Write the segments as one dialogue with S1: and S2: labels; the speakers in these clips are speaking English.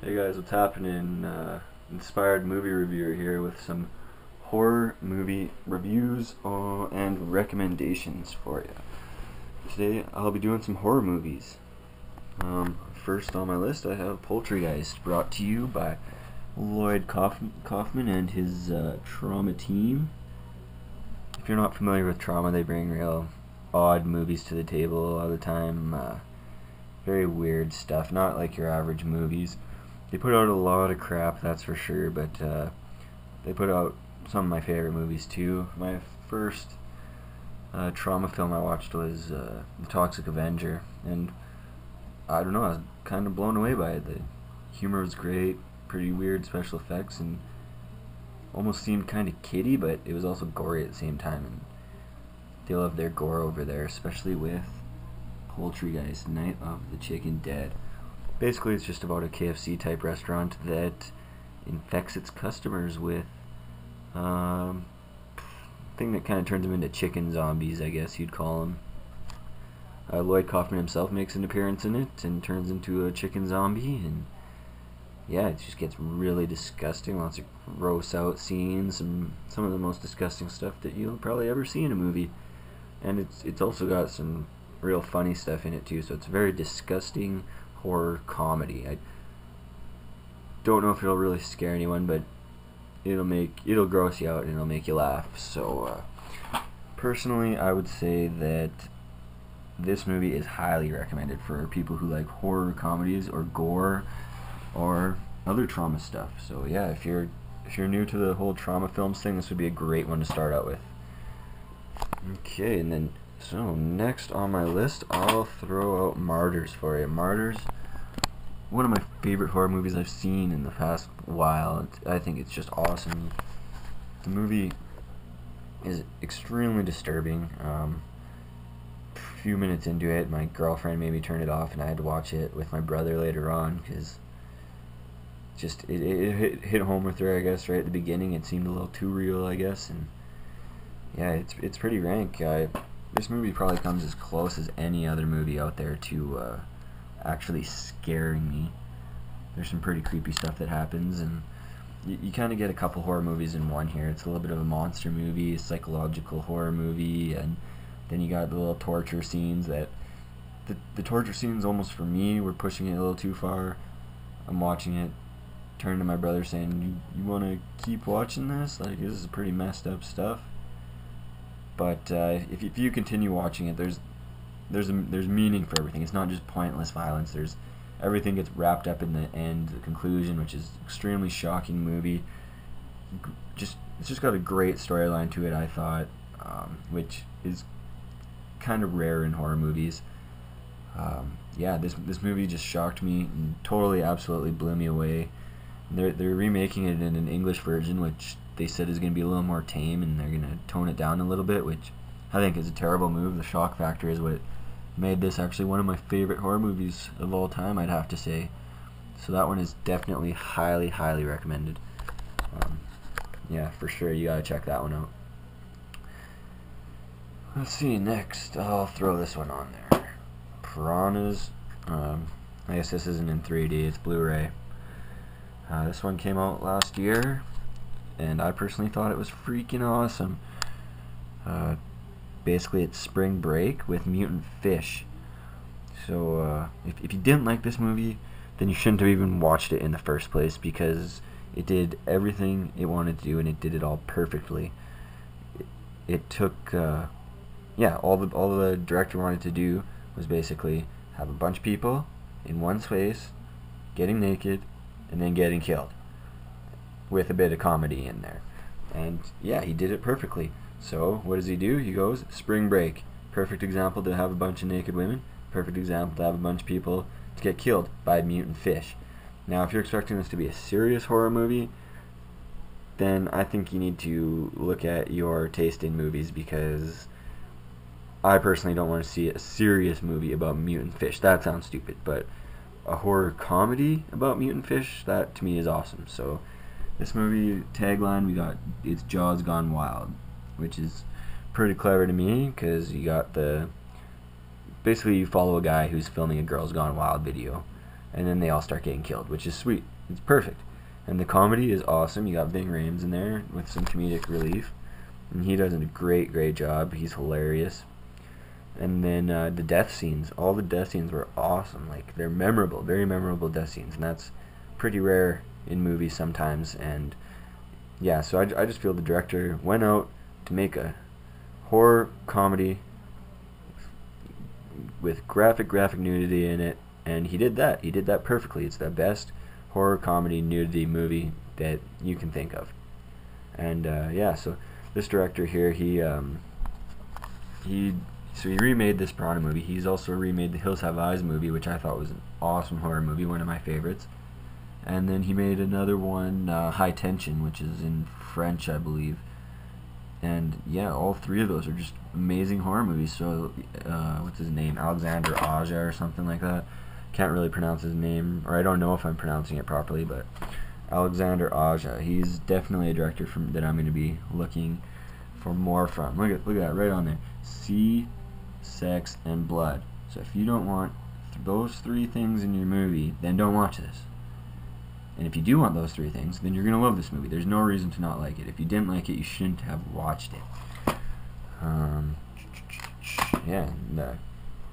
S1: Hey guys, what's happening? Inspired movie reviewer here with some horror movie reviews and recommendations for you. Today I'll be doing some horror movies. First on my list I have Poultrygeist, brought to you by Lloyd Kaufman and his Trauma team. If you're not familiar with Trauma, they bring real odd movies to the table a lot of the time. Very weird stuff, not like your average movies. They put out a lot of crap, that's for sure, but they put out some of my favorite movies too. My first Trauma film I watched was The Toxic Avenger, and I don't know, I was kind of blown away by it. The humor was great, pretty weird special effects, and almost seemed kind of kiddie, but it was also gory at the same time. And they love their gore over there, especially with Poultrygeist, Night of the Chicken Dead. Basically, it's just about a KFC type restaurant that infects its customers with thing that kind of turns them into chicken zombies, I guess you'd call them. Lloyd Kaufman himself makes an appearance in it and turns into a chicken zombie, and yeah, it just gets really disgusting. Lots of gross out scenes and some of the most disgusting stuff that you'll probably ever see in a movie. And it's also got some real funny stuff in it too, so it's a very disgusting horror comedy. I don't know if it'll really scare anyone, but it'll gross you out and it'll make you laugh. So personally, I would say that this movie is highly recommended for people who like horror comedies or gore or other trauma stuff. So yeah, if you're new to the whole trauma films thing, this would be a great one to start out with. Okay, and then so next on my list, I'll throw out Martyrs for you. Martyrs, one of my favorite horror movies I've seen in the past while. I think it's just awesome. The movie is extremely disturbing. A few minutes into it, my girlfriend made me turn it off, and I had to watch it with my brother later on because it hit home with her, I guess. Right at the beginning, it seemed a little too real, I guess, and yeah, it's pretty rank. This movie probably comes as close as any other movie out there to actually scaring me. There's some pretty creepy stuff that happens, and you kind of get a couple horror movies in one here. It's a little bit of a monster movie, a psychological horror movie, and then you got the little torture scenes that the torture scenes almost for me were pushing it a little too far. I'm watching it, turning to my brother saying, you want to keep watching this? Like, this is pretty messed up stuff. But if you continue watching it, there's meaning for everything. It's not just pointless violence. Everything gets wrapped up in the end, the conclusion, which is extremely shocking movie. It's just got a great storyline to it, I thought, which is kind of rare in horror movies. Yeah, this movie just shocked me and totally, absolutely blew me away. They're remaking it in an English version, which they said is going to be a little more tame, and they're going to tone it down a little bit, which I think is a terrible move. The shock factor is what made this actually one of my favorite horror movies of all time, I'd have to say. So that one is definitely highly, highly recommended. Yeah, for sure, you gotta check that one out. Let's see, next, I'll throw this one on there. Piranhas. I guess this isn't in 3D, it's Blu-ray. This one came out last year, and I personally thought it was freaking awesome. Basically, it's Spring Break with mutant fish. So if you didn't like this movie, then you shouldn't have even watched it in the first place, because it did everything it wanted to do, and it did it all perfectly. It took yeah, all the director wanted to do was basically have a bunch of people in one space getting naked and then getting killed, with a bit of comedy in there. And yeah, he did it perfectly. So what does he do? He goes, Spring Break. Perfect example to have a bunch of naked women. Perfect example to have a bunch of people to get killed by mutant fish. Now, if you're expecting this to be a serious horror movie, then I think you need to look at your taste in movies, because I personally don't want to see a serious movie about mutant fish. That sounds stupid, but a horror comedy about mutant fish, that to me is awesome. So this movie tagline, we got, it's Jaws Gone Wild, which is pretty clever to me, because you got basically you follow a guy who's filming a Girls Gone Wild video, and then they all start getting killed, which is sweet. It's perfect. And the comedy is awesome. You got Ving Rhames in there with some comedic relief, and he does a great job. He's hilarious. And then the death scenes, all the death scenes were awesome. Like, they're memorable, very memorable death scenes, and that's pretty rare in movies sometimes. And yeah, so I just feel the director went out to make a horror comedy with graphic nudity in it, and he did that. He did that perfectly. It's the best horror comedy nudity movie that you can think of. And yeah, so this director here, he remade this Piranha movie. He's also remade the Hills Have Eyes movie, which I thought was an awesome horror movie, one of my favorites. And then he made another one, High Tension, which is in French, I believe. And yeah, all three of those are just amazing horror movies. So, what's his name? Alexander Aja or something like that. Can't really pronounce his name, or I don't know if I'm pronouncing it properly, but Alexander Aja. He's definitely a director that I'm going to be looking for more from. Look at that right on there. Sea, sex, and blood. So if you don't want those three things in your movie, then don't watch this. And if you do want those three things, then you're going to love this movie. There's no reason to not like it. If you didn't like it, you shouldn't have watched it. Yeah, the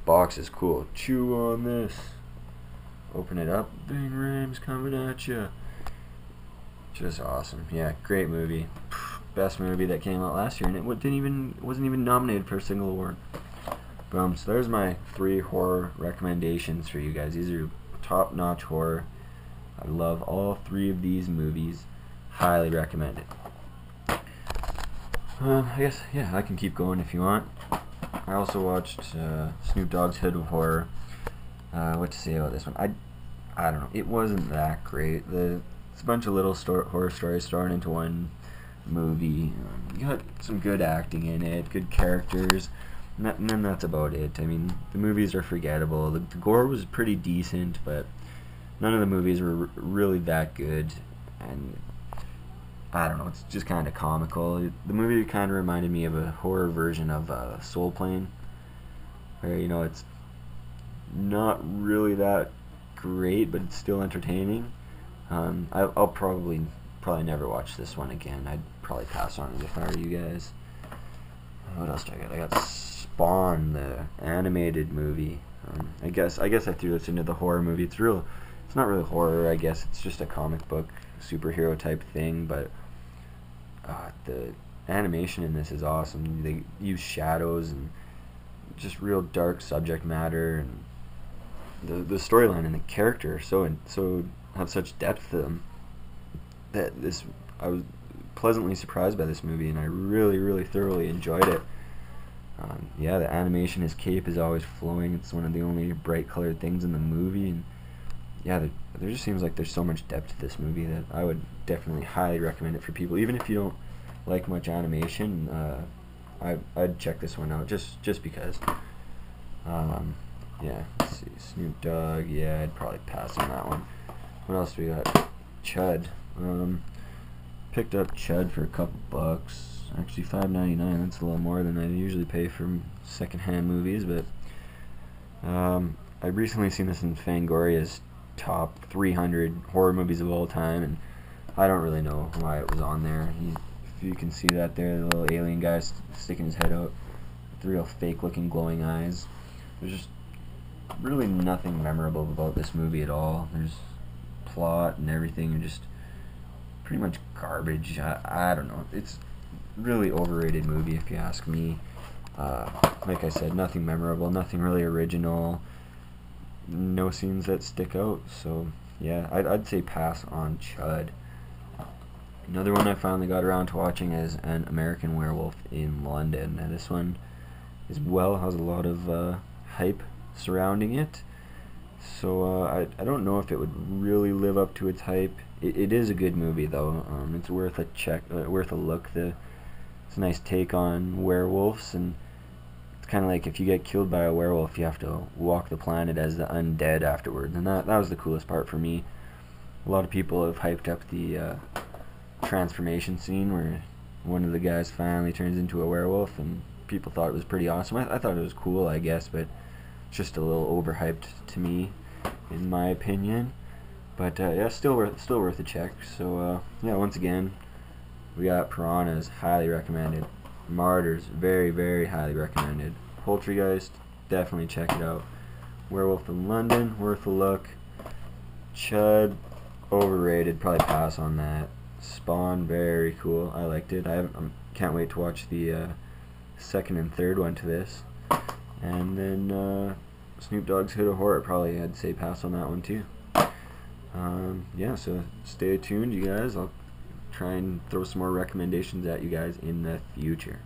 S1: box is cool. Chew on this. Open it up. Ving Rhames coming at you. Just awesome. Yeah, great movie. Best movie that came out last year, and it wasn't even nominated for a single award. Boom. So there's my 3 horror recommendations for you guys. These are top-notch horror. I love all 3 of these movies. Highly recommend it. I guess, yeah, I can keep going if you want. I also watched Snoop Dogg's Hood of Horror. What to say about this one? I don't know. It wasn't that great. It's a bunch of little horror stories thrown into one movie. You got some good acting in it, good characters, and then that's about it. I mean, the movies are forgettable. The gore was pretty decent, but none of the movies were really that good, and I don't know, it's just kind of comical. The movie kind of reminded me of a horror version of Soul Plane, where, you know, it's not really that great, but it's still entertaining. I'll probably never watch this one again. I'd probably pass on it if I were you guys. What else do I got? I got Spawn, the animated movie. I guess I threw this into the horror movie. It's not really horror, I guess. It's just a comic book superhero type thing, but the animation in this is awesome. They use shadows and just real dark subject matter, and the storyline and the character so have such depth to them that I was pleasantly surprised by this movie, and I really thoroughly enjoyed it. Yeah, the animation, his cape is always flowing. It's one of the only bright colored things in the movie, and yeah, there just seems like there's so much depth to this movie that I would definitely highly recommend it for people. Even if you don't like much animation, I'd check this one out just because. Yeah, let's see, Snoop Dogg. Yeah, I'd probably pass on that one. What else do we got? Chud. Picked up Chud for a couple bucks. Actually, $5.99. That's a little more than I usually pay for secondhand movies, but I've recently seen this in Fangoria's top 300 horror movies of all time, and I don't really know why it was on there. If you can see that there, the little alien guy sticking his head out with real fake-looking glowing eyes. There's just really nothing memorable about this movie at all. There's plot and everything, and just pretty much garbage. I don't know. It's really overrated movie if you ask me. Like I said, nothing memorable, nothing really original, no scenes that stick out. So yeah, I'd say pass on Chud. Another one I finally got around to watching is An American Werewolf in London. Now this one as well has a lot of hype surrounding it. So I don't know if it would really live up to its hype. It is a good movie though. It's worth a check, worth a look. It's a nice take on werewolves, and it's kind of like if you get killed by a werewolf, you have to walk the planet as the undead afterwards, and that was the coolest part for me. A lot of people have hyped up the transformation scene where one of the guys finally turns into a werewolf, and people thought it was pretty awesome. I thought it was cool, I guess, but just a little overhyped to me. in my opinion. But yeah, still worth a check. So yeah, once again, we got Piranhas, highly recommended. Martyrs, very, very highly recommended. Poultrygeist, definitely check it out. Werewolf in London, worth a look. Chud, overrated, probably pass on that. Spawn, very cool, I liked it. I can't wait to watch the second and third one to this. And then Snoop Dogg's Hood of Horror, probably I'd say pass on that one too. Yeah, so stay tuned, you guys. I'll try and throw some more recommendations at you guys in the future.